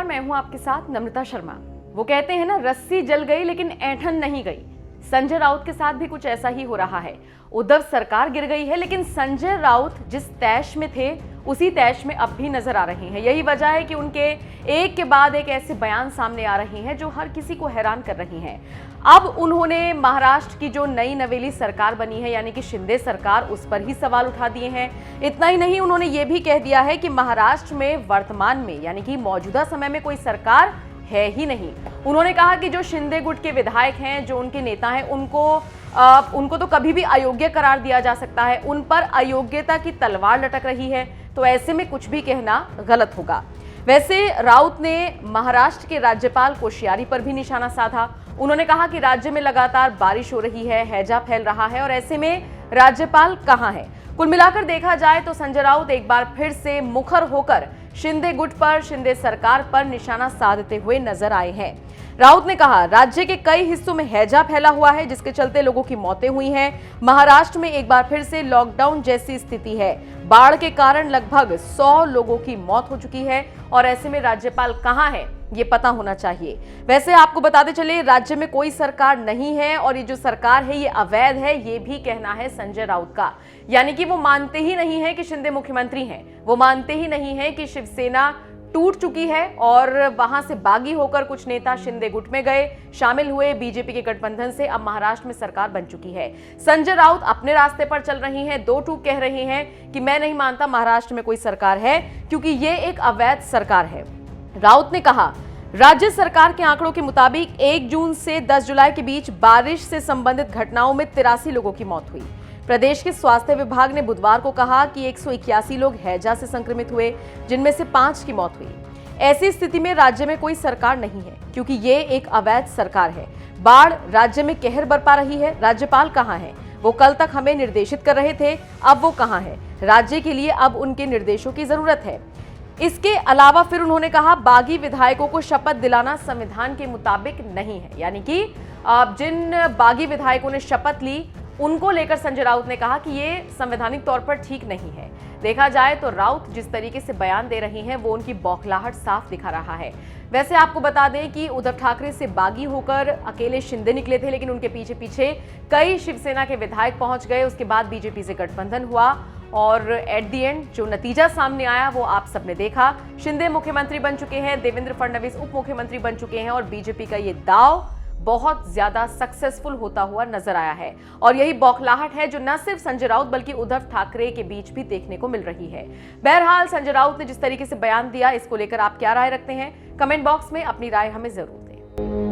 मैं हूं आपके साथ नम्रता शर्मा। वो कहते हैं ना, रस्सी जल गई लेकिन ऐंठन नहीं गई। संजय राउत के साथ भी कुछ ऐसा ही हो रहा है। उद्धव सरकार गिर गई है लेकिन संजय राउत जिस तैश में थे उसी तैश में अब भी नजर आ रहे हैं। यही वजह है कि उनके एक के बाद एक ऐसे बयान सामने आ रहे हैं जो हर किसी को हैरान कर रही हैं। अब उन्होंने महाराष्ट्र की जो नई नवेली सरकार बनी है यानी कि शिंदे सरकार, उस पर ही सवाल उठा दिए हैं। इतना ही नहीं, उन्होंने ये भी कह दिया है कि महाराष्ट्र में वर्तमान में यानी कि मौजूदा समय में कोई सरकार है ही नहीं। उन्होंने कहा कि जो शिंदे गुट के विधायक हैं, जो उनके नेता हैं, उनको तो कभी भी अयोग्य करार दिया जा सकता है। उन पर अयोग्यता की तलवार लटक रही है, तो ऐसे में कुछ भी कहना गलत होगा। वैसे राउत ने महाराष्ट्र के राज्यपाल कोश्यारी पर भी निशाना साधा। उन्होंने कहा कि राज्य में लगातार बारिश हो रही है, हैजा फैल रहा है और ऐसे में राज्यपाल कहां है। कुल मिलाकर देखा जाए तो संजय राउत एक बार फिर से मुखर होकर शिंदे गुट पर, शिंदे सरकार पर निशाना साधते हुए नजर आए हैं। राउत ने कहा, राज्य के कई हिस्सों में हैजा फैला हुआ है जिसके चलते लोगों की मौतें हुई हैं। महाराष्ट्र में एक बार फिर से लॉकडाउन जैसी स्थिति है। बाढ़ के कारण लगभग 100 लोगों की मौत हो चुकी है और ऐसे में राज्यपाल कहां है ये पता होना चाहिए। वैसे आपको बताते चले, राज्य में कोई सरकार नहीं है और ये जो सरकार है ये अवैध है, ये भी कहना है संजय राउत का। यानी कि वो मानते ही नहीं है कि शिंदे मुख्यमंत्री हैं, वो मानते ही नहीं है कि शिवसेना टूट चुकी है और वहां से बागी होकर कुछ नेता शिंदे गुट में गए, शामिल हुए बीजेपी के गठबंधन से। अब महाराष्ट्र में सरकार बन चुकी है। संजय राउत अपने रास्ते पर चल रही हैं, दो टूक कह रही हैं कि मैं नहीं मानता महाराष्ट्र में कोई सरकार है क्योंकि ये एक अवैध सरकार है। राउत ने कहा, राज्य सरकार के आंकड़ों के मुताबिक 1 जून से 10 जुलाई के बीच बारिश से संबंधित घटनाओं में 83 लोगों की मौत हुई। प्रदेश के स्वास्थ्य विभाग ने बुधवार को कहा कि 181 लोग हैजा से संक्रमित हुए, जिनमें से 5 की मौत हुई। ऐसी स्थिति में राज्य में कोई सरकार नहीं है क्योंकि ये एक अवैध सरकार है। बाढ़ राज्य में कहर बरपा रही है। राज्यपाल कहां है? वो कल तक हमें निर्देशित कर रहे थे, अब वो कहां है? राज्य के लिए अब उनके निर्देशों की जरूरत है। इसके अलावा फिर उन्होंने कहा, बागी विधायकों को शपथ दिलाना संविधान के मुताबिक नहीं है। यानी कि जिन बागी विधायकों ने शपथ ली उनको लेकर संजय राउत ने कहा कि ये संवैधानिक तौर पर ठीक नहीं है। देखा जाए तो राउत जिस तरीके से बयान दे रही हैं वो उनकी बौखलाहट साफ दिखा रहा है। वैसे आपको बता दें कि उद्धव ठाकरे से बागी होकर अकेले शिंदे निकले थे, लेकिन उनके पीछे पीछे कई शिवसेना के विधायक पहुंच गए। उसके बाद बीजेपी से गठबंधन हुआ और एट दी एंड जो नतीजा सामने आया वो आप सबने देखा। शिंदे मुख्यमंत्री बन चुके हैं, देवेंद्र फडणवीस उप मुख्यमंत्री बन चुके हैं और बीजेपी का ये दाव बहुत ज्यादा सक्सेसफुल होता हुआ नजर आया है। और यही बौखलाहट है जो न सिर्फ संजय राउत बल्कि उद्धव ठाकरे के बीच भी देखने को मिल रही है। बहरहाल संजय राउत ने जिस तरीके से बयान दिया, इसको लेकर आप क्या राय रखते हैं? कमेंट बॉक्स में अपनी राय हमें जरूर दें।